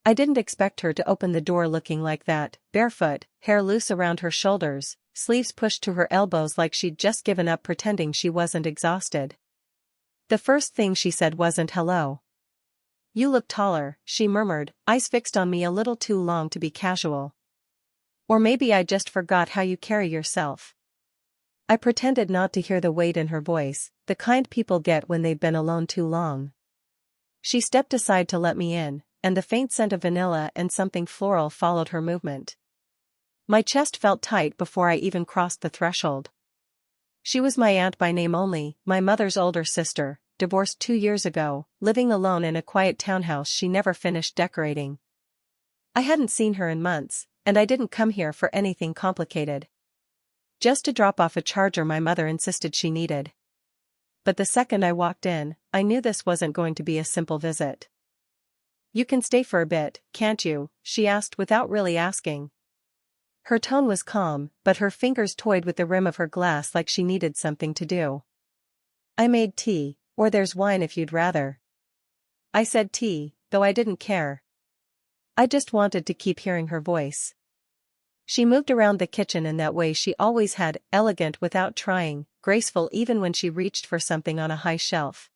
I didn't expect her to open the door looking like that, barefoot, hair loose around her shoulders, sleeves pushed to her elbows like she'd just given up pretending she wasn't exhausted. The first thing she said wasn't hello. "You look taller," she murmured, eyes fixed on me a little too long to be casual. "Or maybe I just forgot how you carry yourself." I pretended not to hear the weight in her voice, the kind people get when they've been alone too long. She stepped aside to let me in, and the faint scent of vanilla and something floral followed her movement. My chest felt tight before I even crossed the threshold. She was my aunt by name only, my mother's older sister, divorced 2 years ago, living alone in a quiet townhouse she never finished decorating. I hadn't seen her in months, and I didn't come here for anything complicated. Just to drop off a charger my mother insisted she needed. But the second I walked in, I knew this wasn't going to be a simple visit. "You can stay for a bit, can't you?" she asked without really asking. Her tone was calm, but her fingers toyed with the rim of her glass like she needed something to do. "I made tea, or there's wine if you'd rather." I said tea, though I didn't care. I just wanted to keep hearing her voice. She moved around the kitchen in that way she always had, elegant without trying, graceful even when she reached for something on a high shelf.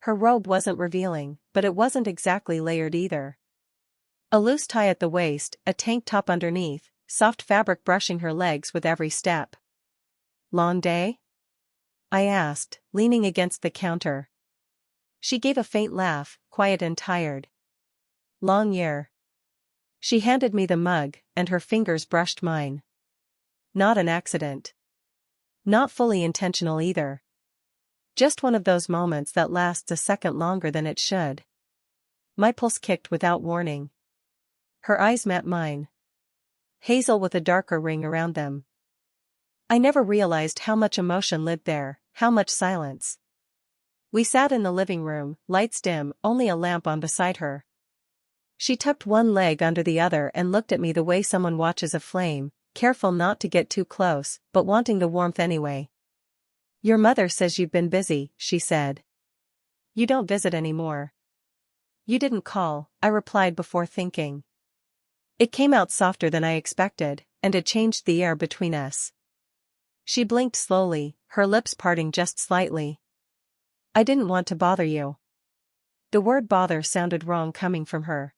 Her robe wasn't revealing, but it wasn't exactly layered either. A loose tie at the waist, a tank top underneath, soft fabric brushing her legs with every step. "Long day?" I asked, leaning against the counter. She gave a faint laugh, quiet and tired. "Long year." She handed me the mug, and her fingers brushed mine. Not an accident. Not fully intentional either. Just one of those moments that lasts a second longer than it should. My pulse kicked without warning. Her eyes met mine. Hazel with a darker ring around them. I never realized how much emotion lived there, how much silence. We sat in the living room, lights dim, only a lamp on beside her. She tucked one leg under the other and looked at me the way someone watches a flame, careful not to get too close, but wanting the warmth anyway. "Your mother says you've been busy," she said. "You don't visit anymore." "You didn't call," I replied before thinking. It came out softer than I expected, and it changed the air between us. She blinked slowly, her lips parting just slightly. "I didn't want to bother you." The word bother sounded wrong coming from her.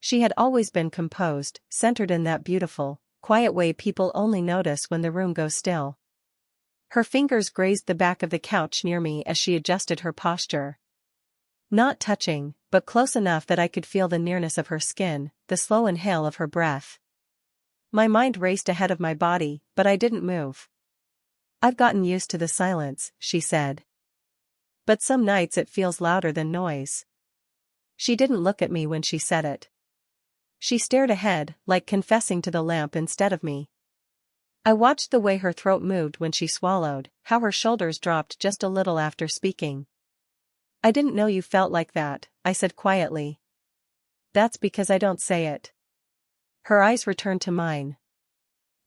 She had always been composed, centered in that beautiful, quiet way people only notice when the room goes still. Her fingers grazed the back of the couch near me as she adjusted her posture. Not touching, but close enough that I could feel the nearness of her skin, the slow inhale of her breath. My mind raced ahead of my body, but I didn't move. "I've gotten used to the silence," she said. "But some nights it feels louder than noise." She didn't look at me when she said it. She stared ahead, like confessing to the lamp instead of me. I watched the way her throat moved when she swallowed, how her shoulders dropped just a little after speaking. "I didn't know you felt like that," I said quietly. "That's because I don't say it." Her eyes returned to mine.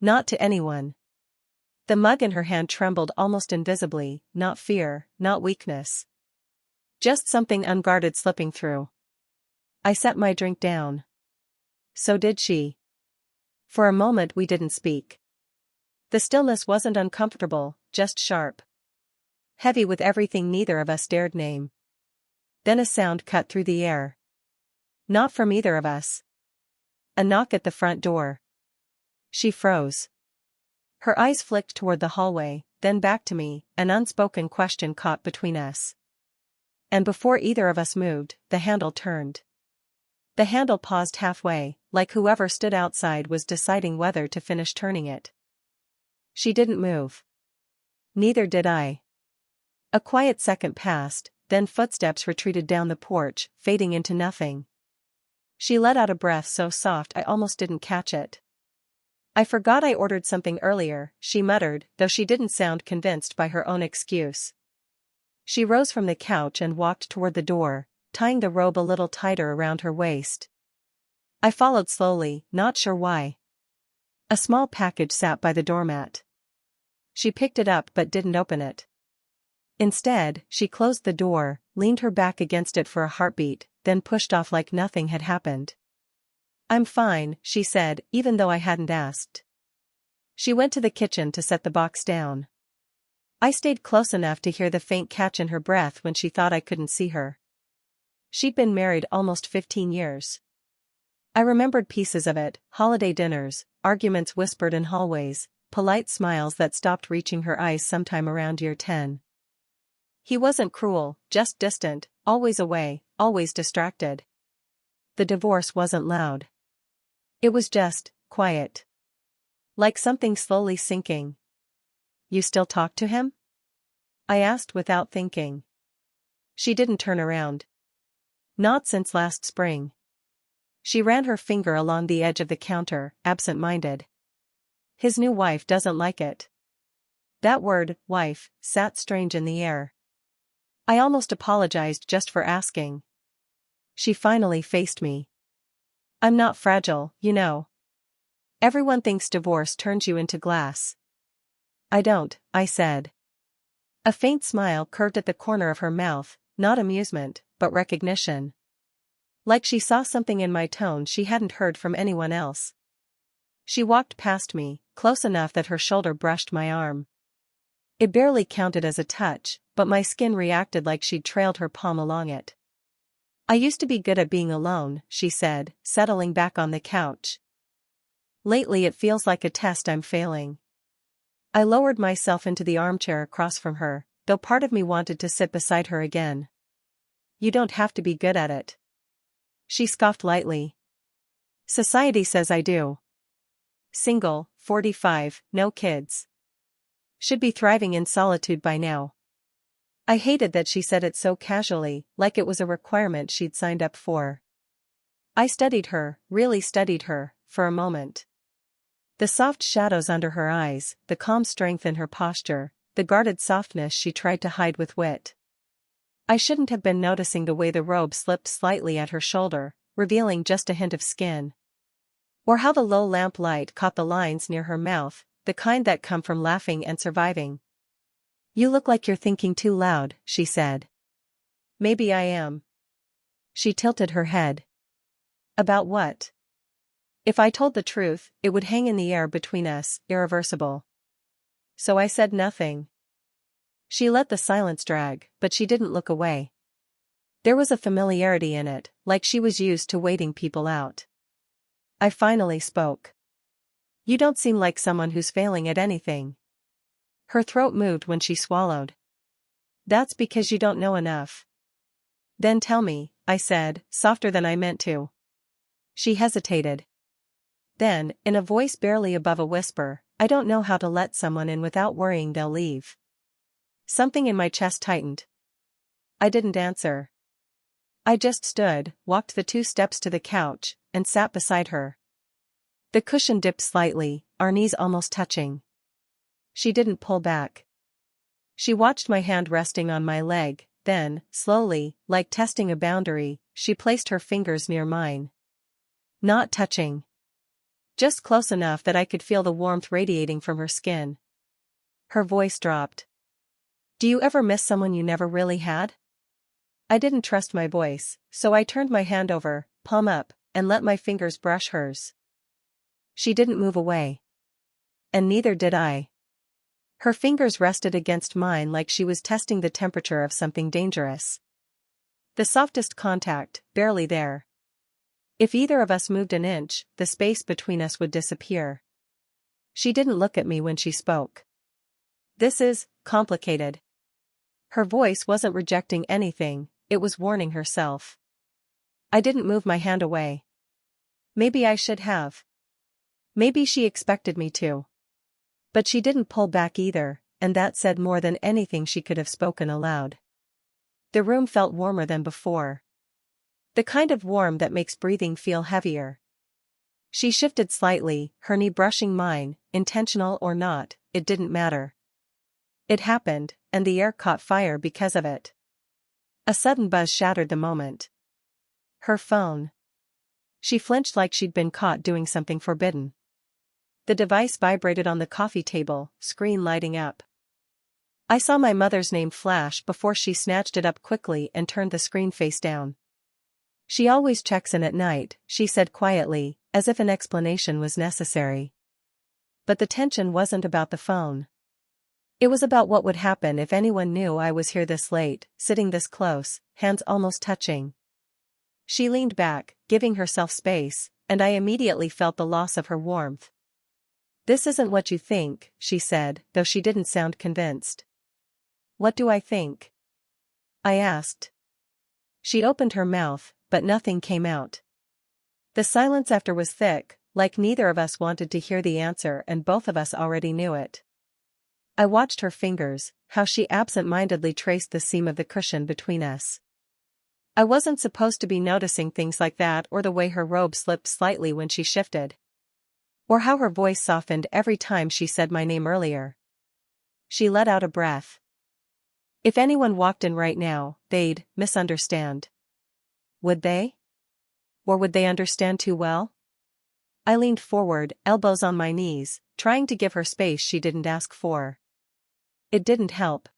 "Not to anyone." The mug in her hand trembled almost invisibly, not fear, not weakness. Just something unguarded slipping through. I set my drink down. So did she. For a moment we didn't speak. The stillness wasn't uncomfortable, just sharp. Heavy with everything neither of us dared name. Then a sound cut through the air. Not from either of us. A knock at the front door. She froze. Her eyes flicked toward the hallway, then back to me, an unspoken question caught between us. And before either of us moved, the handle turned. The handle paused halfway, like whoever stood outside was deciding whether to finish turning it. She didn't move. Neither did I. A quiet second passed, then footsteps retreated down the porch, fading into nothing. She let out a breath so soft I almost didn't catch it. "I forgot I ordered something earlier," she muttered, though she didn't sound convinced by her own excuse. She rose from the couch and walked toward the door, tying the robe a little tighter around her waist. I followed slowly, not sure why. A small package sat by the doormat. She picked it up but didn't open it. Instead, she closed the door, leaned her back against it for a heartbeat, then pushed off like nothing had happened. "I'm fine," she said, even though I hadn't asked. She went to the kitchen to set the box down. I stayed close enough to hear the faint catch in her breath when she thought I couldn't see her. She'd been married almost 15 years. I remembered pieces of it: holiday dinners, arguments whispered in hallways, polite smiles that stopped reaching her eyes sometime around year 10. He wasn't cruel, just distant, always away, always distracted. The divorce wasn't loud. It was just quiet. Like something slowly sinking. "You still talk to him?" I asked without thinking. She didn't turn around. "Not since last spring." She ran her finger along the edge of the counter, absent-minded. "His new wife doesn't like it." That word, wife, sat strange in the air. I almost apologized just for asking. She finally faced me. "I'm not fragile, you know. Everyone thinks divorce turns you into glass." "I don't," I said. A faint smile curved at the corner of her mouth, not amusement, but recognition. Like she saw something in my tone she hadn't heard from anyone else. She walked past me, close enough that her shoulder brushed my arm. It barely counted as a touch, but my skin reacted like she'd trailed her palm along it. "I used to be good at being alone," she said, settling back on the couch. "Lately it feels like a test I'm failing." I lowered myself into the armchair across from her, though part of me wanted to sit beside her again. "You don't have to be good at it." She scoffed lightly. "Society says I do. Single, 45, no kids. Should be thriving in solitude by now." I hated that she said it so casually, like it was a requirement she'd signed up for. I studied her, really studied her, for a moment. The soft shadows under her eyes, the calm strength in her posture, the guarded softness she tried to hide with wit. I shouldn't have been noticing the way the robe slipped slightly at her shoulder, revealing just a hint of skin. Or how the low lamp light caught the lines near her mouth, the kind that come from laughing and surviving. "You look like you're thinking too loud," she said. "Maybe I am." She tilted her head. "About what?" If I told the truth, it would hang in the air between us, irreversible. So I said nothing. She let the silence drag, but she didn't look away. There was a familiarity in it, like she was used to waiting people out. I finally spoke. "You don't seem like someone who's failing at anything." Her throat moved when she swallowed. "That's because you don't know enough." "Then tell me," I said, softer than I meant to. She hesitated. Then, in a voice barely above a whisper, "I don't know how to let someone in without worrying they'll leave." Something in my chest tightened. I didn't answer. I just stood, walked the 2 steps to the couch, and sat beside her. The cushion dipped slightly, our knees almost touching. She didn't pull back. She watched my hand resting on my leg, then, slowly, like testing a boundary, she placed her fingers near mine. Not touching. Just close enough that I could feel the warmth radiating from her skin. Her voice dropped. "Do you ever miss someone you never really had?" I didn't trust my voice, so I turned my hand over, palm up, and let my fingers brush hers. She didn't move away. And neither did I. Her fingers rested against mine like she was testing the temperature of something dangerous. The softest contact, barely there. If either of us moved an inch, the space between us would disappear. She didn't look at me when she spoke. "This is complicated." Her voice wasn't rejecting anything, it was warning herself. I didn't move my hand away. Maybe I should have. Maybe she expected me to. But she didn't pull back either, and that said more than anything she could have spoken aloud. The room felt warmer than before. The kind of warm that makes breathing feel heavier. She shifted slightly, her knee brushing mine, intentional or not, it didn't matter. It happened, and the air caught fire because of it. A sudden buzz shattered the moment. Her phone. She flinched like she'd been caught doing something forbidden. The device vibrated on the coffee table, screen lighting up. I saw my mother's name flash before she snatched it up quickly and turned the screen face down. She always checks in at night, she said quietly, as if an explanation was necessary. But the tension wasn't about the phone. It was about what would happen if anyone knew I was here this late, sitting this close, hands almost touching. She leaned back, giving herself space, and I immediately felt the loss of her warmth. "This isn't what you think," she said, though she didn't sound convinced. "What do I think?" I asked. She opened her mouth, but nothing came out. The silence after was thick, like neither of us wanted to hear the answer and both of us already knew it. I watched her fingers, how she absent-mindedly traced the seam of the cushion between us. I wasn't supposed to be noticing things like that, or the way her robe slipped slightly when she shifted. Or how her voice softened every time she said my name earlier. She let out a breath. If anyone walked in right now, they'd misunderstand. Would they? Or would they understand too well? I leaned forward, elbows on my knees, trying to give her space she didn't ask for. It didn't help.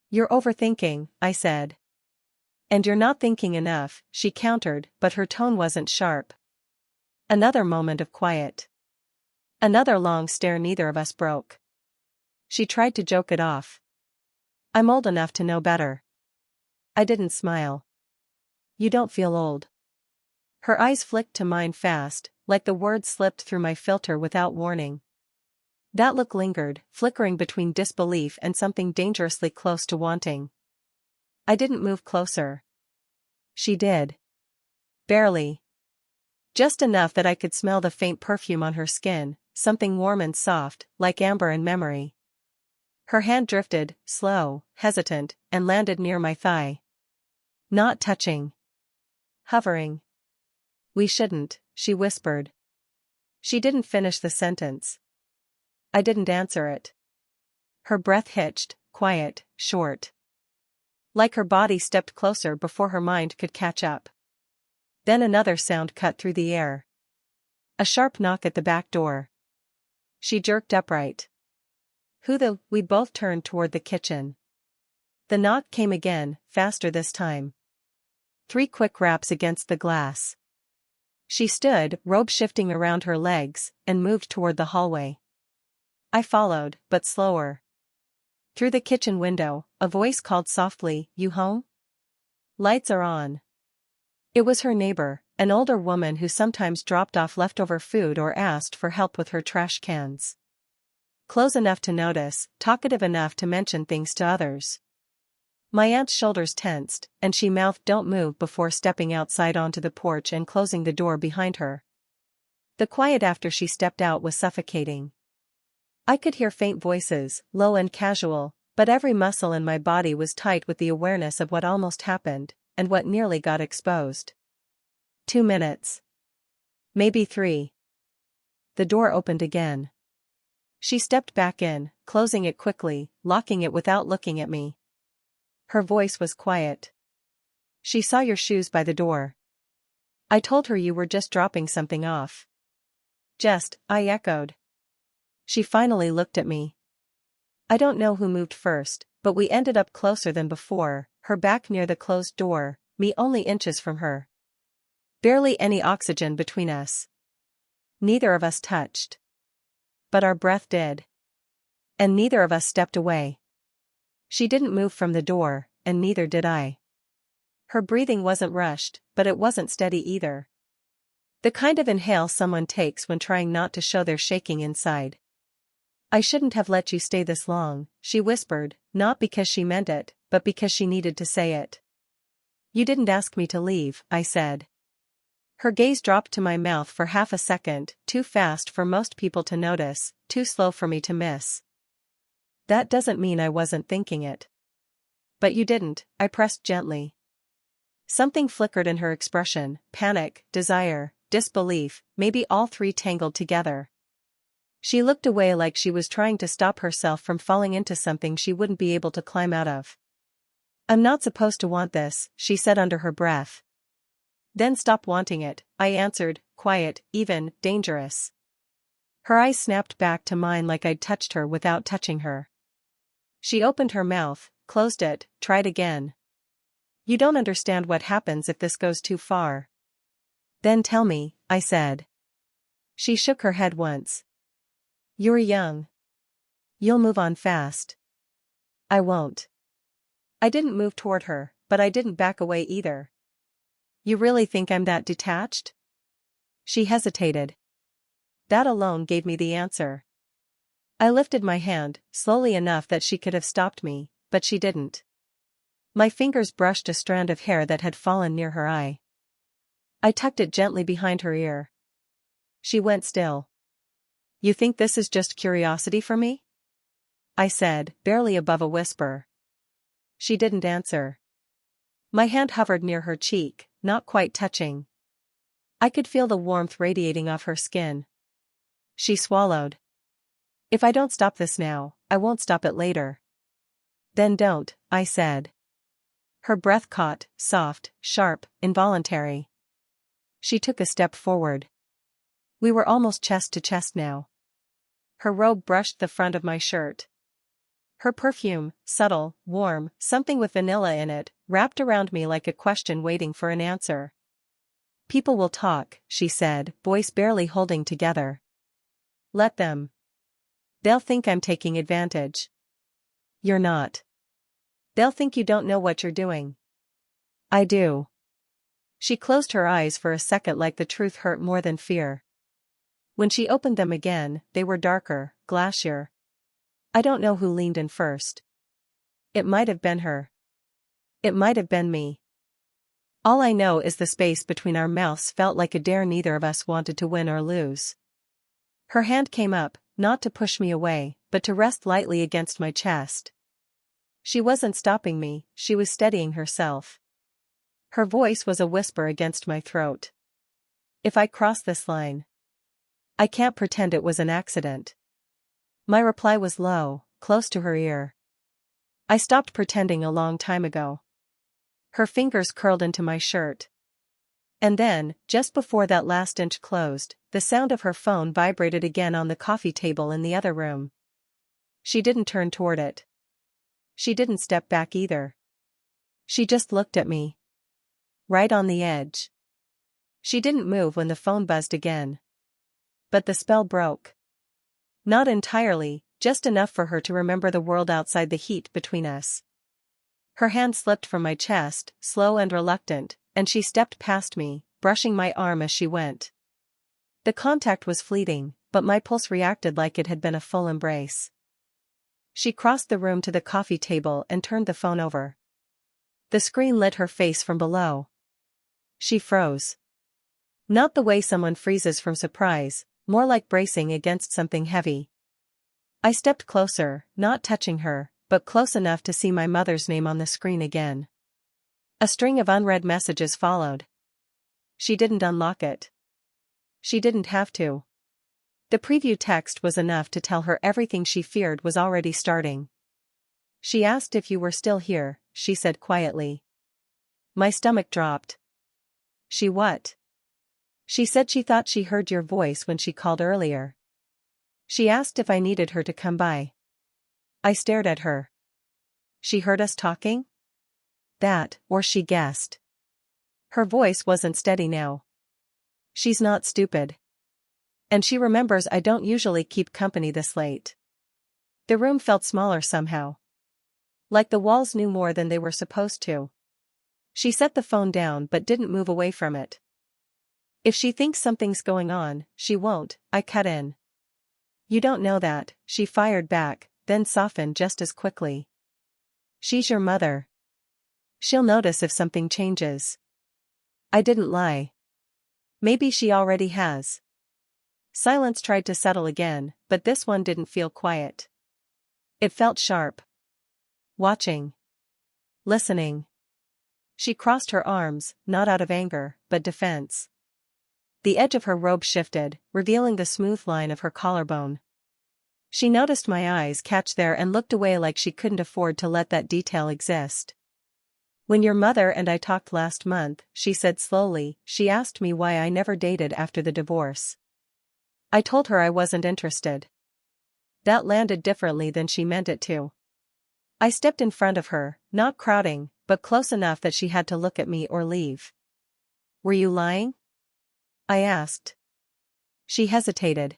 "You're overthinking," I said. "And you're not thinking enough," she countered, but her tone wasn't sharp. Another moment of quiet. Another long stare neither of us broke. She tried to joke it off. "I'm old enough to know better." I didn't smile. "You don't feel old." Her eyes flicked to mine fast, like the words slipped through my filter without warning. That look lingered, flickering between disbelief and something dangerously close to wanting. I didn't move closer. She did. Barely. Just enough that I could smell the faint perfume on her skin, something warm and soft, like amber and memory. Her hand drifted, slow, hesitant, and landed near my thigh. Not touching. Hovering. "We shouldn't," she whispered. She didn't finish the sentence. I didn't answer it. Her breath hitched, quiet, short. Like her body stepped closer before her mind could catch up. Then another sound cut through the air. A sharp knock at the back door. She jerked upright. We both turned toward the kitchen. The knock came again, faster this time. 3 quick raps against the glass. She stood, robe shifting around her legs, and moved toward the hallway. I followed, but slower. Through the kitchen window, a voice called softly, "You home?" "Lights are on." It was her neighbor, an older woman who sometimes dropped off leftover food or asked for help with her trash cans. Close enough to notice, talkative enough to mention things to others. My aunt's shoulders tensed, and she mouthed "Don't move" before stepping outside onto the porch and closing the door behind her. The quiet after she stepped out was suffocating. I could hear faint voices, low and casual, but every muscle in my body was tight with the awareness of what almost happened, and what nearly got exposed. 2 minutes. Maybe 3. The door opened again. She stepped back in, closing it quickly, locking it without looking at me. Her voice was quiet. "She saw your shoes by the door. I told her you were just dropping something off." "Just," I echoed. She finally looked at me. I don't know who moved first, but we ended up closer than before, her back near the closed door, me only inches from her. Barely any oxygen between us. Neither of us touched. But our breath did. And neither of us stepped away. She didn't move from the door, and neither did I. Her breathing wasn't rushed, but it wasn't steady either. The kind of inhale someone takes when trying not to show they're shaking inside. "I shouldn't have let you stay this long," she whispered, not because she meant it, but because she needed to say it. "You didn't ask me to leave," I said. Her gaze dropped to my mouth for half a second, too fast for most people to notice, too slow for me to miss. "That doesn't mean I wasn't thinking it." "But you didn't," I pressed gently. Something flickered in her expression, panic, desire, disbelief, maybe all 3 tangled together. She looked away like she was trying to stop herself from falling into something she wouldn't be able to climb out of. "I'm not supposed to want this," she said under her breath. "Then stop wanting it," I answered, quiet, even, dangerous. Her eyes snapped back to mine like I'd touched her without touching her. She opened her mouth, closed it, tried again. You don't understand what happens if this goes too far. Then tell me, I said. She shook her head once. You're young. You'll move on fast. I won't. I didn't move toward her, but I didn't back away either. You really think I'm that detached? She hesitated. That alone gave me the answer. I lifted my hand, slowly enough that she could have stopped me, but she didn't. My fingers brushed a strand of hair that had fallen near her eye. I tucked it gently behind her ear. She went still. You think this is just curiosity for me? I said, barely above a whisper. She didn't answer. My hand hovered near her cheek, not quite touching. I could feel the warmth radiating off her skin. She swallowed. If I don't stop this now, I won't stop it later. Then don't, I said. Her breath caught, soft, sharp, involuntary. She took a step forward. We were almost chest to chest now. Her robe brushed the front of my shirt. Her perfume, subtle, warm, something with vanilla in it, wrapped around me like a question waiting for an answer. People will talk, she said, voice barely holding together. Let them. They'll think I'm taking advantage. You're not. They'll think you don't know what you're doing. I do. She closed her eyes for a second like the truth hurt more than fear. When she opened them again, they were darker, glassier. I don't know who leaned in first. It might have been her. It might have been me. All I know is the space between our mouths felt like a dare neither of us wanted to win or lose. Her hand came up, not to push me away, but to rest lightly against my chest. She wasn't stopping me, she was steadying herself. Her voice was a whisper against my throat. If I cross this line, I can't pretend it was an accident. My reply was low, close to her ear. I stopped pretending a long time ago. Her fingers curled into my shirt. And then, just before that last inch closed, the sound of her phone vibrated again on the coffee table in the other room. She didn't turn toward it. She didn't step back either. She just looked at me. Right on the edge. She didn't move when the phone buzzed again. But the spell broke. Not entirely, just enough for her to remember the world outside the heat between us. Her hand slipped from my chest, slow and reluctant, and she stepped past me, brushing my arm as she went. The contact was fleeting, but my pulse reacted like it had been a full embrace. She crossed the room to the coffee table and turned the phone over. The screen lit her face from below. She froze. Not the way someone freezes from surprise, more like bracing against something heavy. I stepped closer, not touching her, but close enough to see my mother's name on the screen again. A string of unread messages followed. She didn't unlock it. She didn't have to. The preview text was enough to tell her everything she feared was already starting. She asked if you were still here, she said quietly. My stomach dropped. She what? She said she thought she heard your voice when she called earlier. She asked if I needed her to come by. I stared at her. She heard us talking? That, or she guessed. Her voice wasn't steady now. She's not stupid. And she remembers I don't usually keep company this late. The room felt smaller somehow. Like the walls knew more than they were supposed to. She set the phone down but didn't move away from it. If she thinks something's going on, she won't, I cut in. You don't know that, she fired back, then softened just as quickly. She's your mother. She'll notice if something changes. I didn't lie. Maybe she already has. Silence tried to settle again, but this one didn't feel quiet. It felt sharp. Watching. Listening. She crossed her arms, not out of anger, but defense. The edge of her robe shifted, revealing the smooth line of her collarbone. She noticed my eyes catch there and looked away like she couldn't afford to let that detail exist. When your mother and I talked last month, she said slowly, she asked me why I never dated after the divorce. I told her I wasn't interested. That landed differently than she meant it to. I stepped in front of her, not crowding, but close enough that she had to look at me or leave. "Were you lying?" I asked. She hesitated.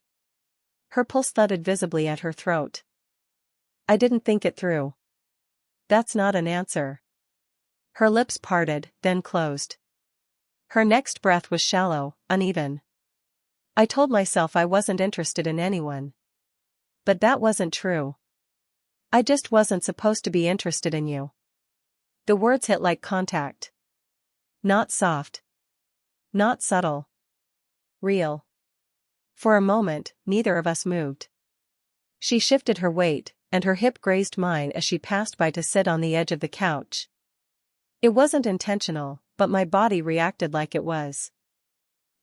Her pulse thudded visibly at her throat. "I didn't think it through." "That's not an answer." Her lips parted, then closed. Her next breath was shallow, uneven. I told myself I wasn't interested in anyone. But that wasn't true. I just wasn't supposed to be interested in you. The words hit like contact. Not soft. Not subtle. Real. For a moment, neither of us moved. She shifted her weight, and her hip grazed mine as she passed by to sit on the edge of the couch. It wasn't intentional, but my body reacted like it was.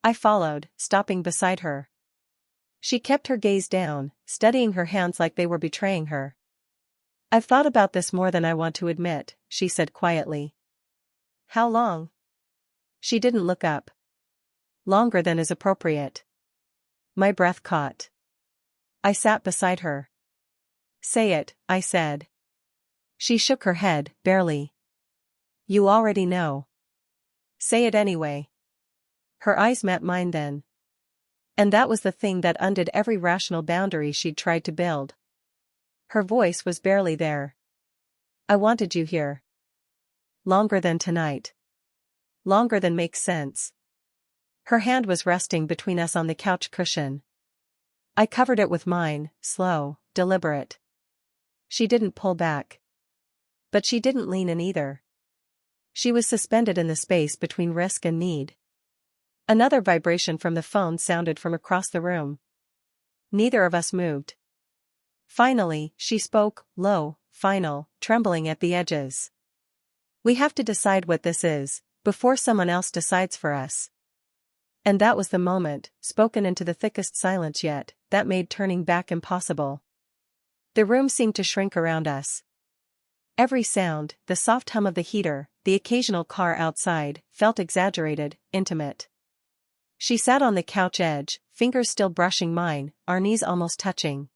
I followed, stopping beside her. She kept her gaze down, steadying her hands like they were betraying her. "I've thought about this more than I want to admit," she said quietly. "How long?" She didn't look up. "Longer than is appropriate." My breath caught. I sat beside her. "Say it," I said. She shook her head, barely. "You already know." "Say it anyway." Her eyes met mine then. And that was the thing that undid every rational boundary she'd tried to build. Her voice was barely there. "I wanted you here. Longer than tonight. Longer than makes sense." Her hand was resting between us on the couch cushion. I covered it with mine, slow, deliberate. She didn't pull back. But she didn't lean in either. She was suspended in the space between risk and need. Another vibration from the phone sounded from across the room. Neither of us moved. Finally, she spoke, low, final, trembling at the edges. "We have to decide what this is, before someone else decides for us." And that was the moment, spoken into the thickest silence yet, that made turning back impossible. The room seemed to shrink around us. Every sound, the soft hum of the heater, the occasional car outside, felt exaggerated, intimate. She sat on the couch edge, fingers still brushing mine, our knees almost touching.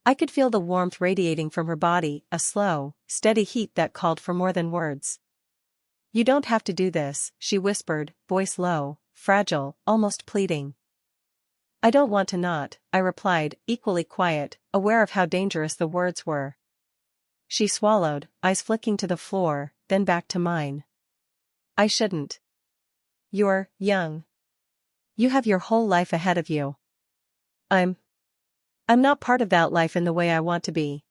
I could feel the warmth radiating from her body, a slow, steady heat that called for more than words. "You don't have to do this," she whispered, voice low, fragile, almost pleading. "I don't want to not," I replied, equally quiet, aware of how dangerous the words were. She swallowed, eyes flicking to the floor, then back to mine. "I shouldn't. You're young. You have your whole life ahead of you. I'm not part of that life in the way I want to be."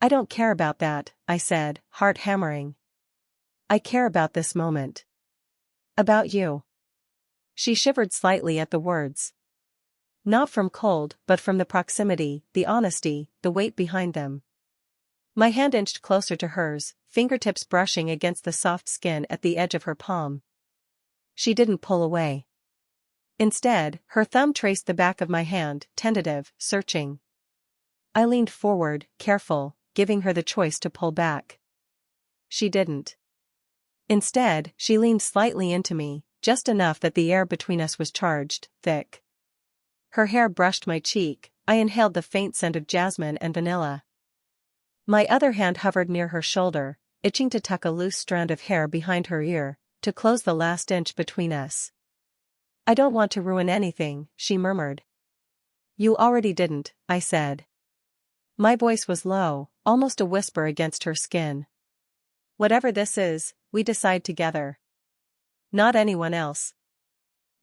"I don't care about that," I said, heart hammering. "I care about this moment. About you." She shivered slightly at the words. Not from cold, but from the proximity, the honesty, the weight behind them. My hand inched closer to hers, fingertips brushing against the soft skin at the edge of her palm. She didn't pull away. Instead, her thumb traced the back of my hand, tentative, searching. I leaned forward, careful, giving her the choice to pull back. She didn't. Instead, she leaned slightly into me, just enough that the air between us was charged, thick. Her hair brushed my cheek, I inhaled the faint scent of jasmine and vanilla. My other hand hovered near her shoulder, itching to tuck a loose strand of hair behind her ear, to close the last inch between us. "I don't want to ruin anything," she murmured. "You already didn't," I said. My voice was low, almost a whisper against her skin. "Whatever this is, we decide together. Not anyone else."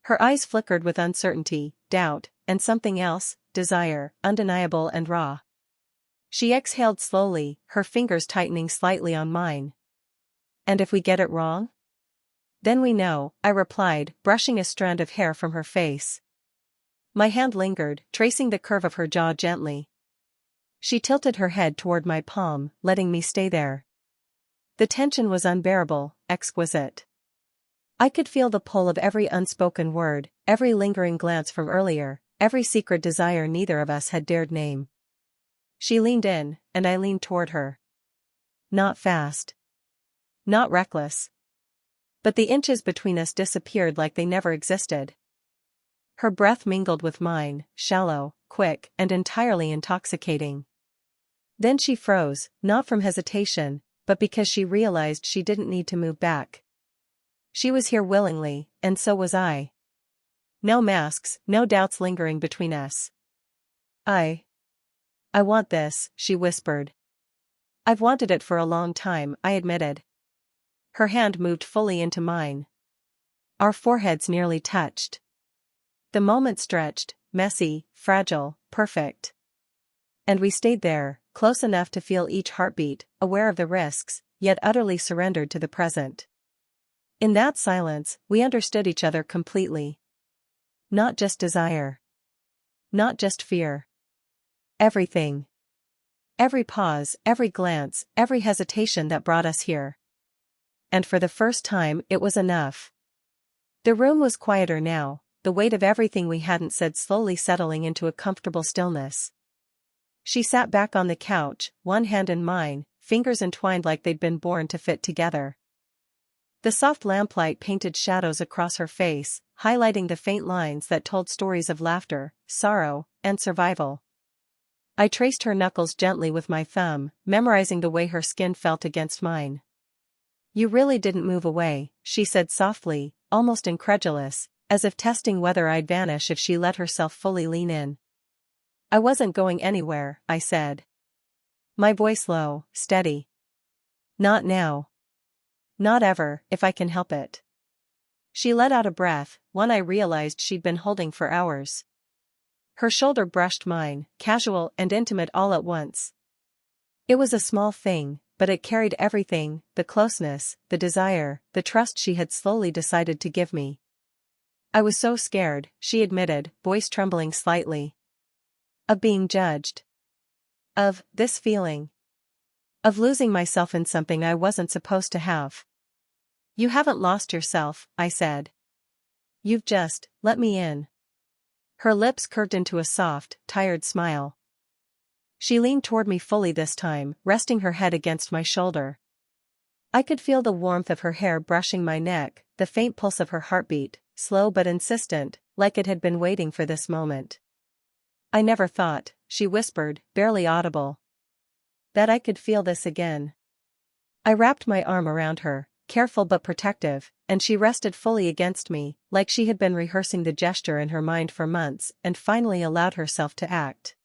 Her eyes flickered with uncertainty, doubt, and something else, desire, undeniable and raw. She exhaled slowly, her fingers tightening slightly on mine. "And if we get it wrong?" "Then we know," I replied, brushing a strand of hair from her face. My hand lingered, tracing the curve of her jaw gently. She tilted her head toward my palm, letting me stay there. The tension was unbearable, exquisite. I could feel the pull of every unspoken word, every lingering glance from earlier, every secret desire neither of us had dared name. She leaned in, and I leaned toward her. Not fast. Not reckless. But the inches between us disappeared like they never existed. Her breath mingled with mine, shallow, quick, and entirely intoxicating. Then she froze, not from hesitation, but because she realized she didn't need to move back. She was here willingly, and so was I. No masks, no doubts lingering between us. I want this, she whispered. I've wanted it for a long time, I admitted. Her hand moved fully into mine. Our foreheads nearly touched. The moment stretched, messy, fragile, perfect. And we stayed there, close enough to feel each heartbeat, aware of the risks, yet utterly surrendered to the present. In that silence, we understood each other completely. Not just desire. Not just fear. Everything. Every pause, every glance, every hesitation that brought us here. And for the first time, it was enough. The room was quieter now, the weight of everything we hadn't said slowly settling into a comfortable stillness. She sat back on the couch, one hand in mine, fingers entwined like they'd been born to fit together. The soft lamplight painted shadows across her face, highlighting the faint lines that told stories of laughter, sorrow, and survival. I traced her knuckles gently with my thumb, memorizing the way her skin felt against mine. You really didn't move away, she said softly, almost incredulous, as if testing whether I'd vanish if she let herself fully lean in. I wasn't going anywhere, I said. My voice low, steady. Not now. Not ever, if I can help it. She let out a breath, one I realized she'd been holding for hours. Her shoulder brushed mine, casual and intimate all at once. It was a small thing, but it carried everything, the closeness, the desire, the trust she had slowly decided to give me. I was so scared, she admitted, voice trembling slightly. Of being judged. Of this feeling. Of losing myself in something I wasn't supposed to have. You haven't lost yourself, I said. You've just let me in. Her lips curved into a soft, tired smile. She leaned toward me fully this time, resting her head against my shoulder. I could feel the warmth of her hair brushing my neck, the faint pulse of her heartbeat, slow but insistent, like it had been waiting for this moment. I never thought, she whispered, barely audible, that I could feel this again. I wrapped my arm around her, careful but protective, and she rested fully against me, like she had been rehearsing the gesture in her mind for months, and finally allowed herself to act.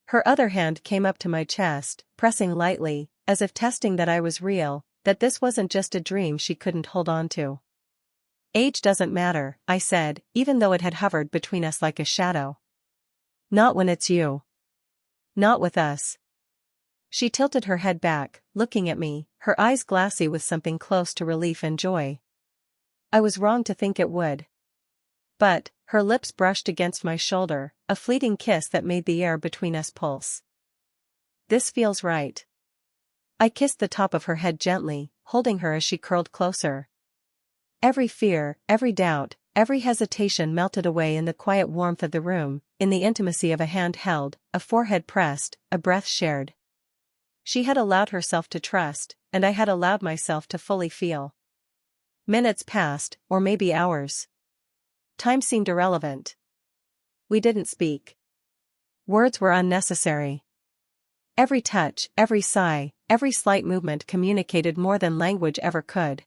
Her other hand came up to my chest, pressing lightly, as if testing that I was real, that this wasn't just a dream she couldn't hold on to. Age doesn't matter, I said, even though it had hovered between us like a shadow. Not when it's you. Not with us. She tilted her head back, looking at me, her eyes glassy with something close to relief and joy. I was wrong to think it would. But, her lips brushed against my shoulder, a fleeting kiss that made the air between us pulse. This feels right. I kissed the top of her head gently, holding her as she curled closer. Every fear, every doubt, every hesitation melted away in the quiet warmth of the room, in the intimacy of a hand held, a forehead pressed, a breath shared. She had allowed herself to trust, and I had allowed myself to fully feel. Minutes passed, or maybe hours. Time seemed irrelevant. We didn't speak. Words were unnecessary. Every touch, every sigh, every slight movement communicated more than language ever could.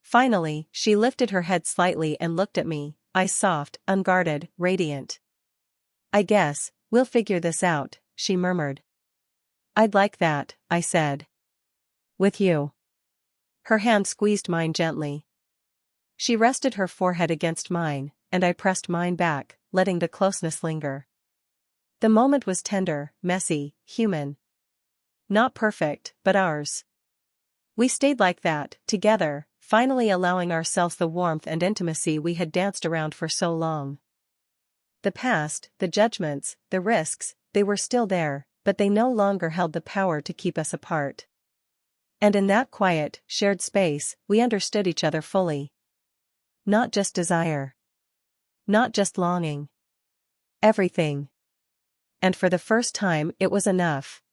Finally, she lifted her head slightly and looked at me, eyes soft, unguarded, radiant. I guess, we'll figure this out, she murmured. I'd like that, I said. With you. Her hand squeezed mine gently. She rested her forehead against mine, and I pressed mine back, letting the closeness linger. The moment was tender, messy, human. Not perfect, but ours. We stayed like that, together, finally allowing ourselves the warmth and intimacy we had danced around for so long. The past, the judgments, the risks, they were still there, but they no longer held the power to keep us apart. And in that quiet, shared space, we understood each other fully. Not just desire. Not just longing. Everything. And for the first time, it was enough.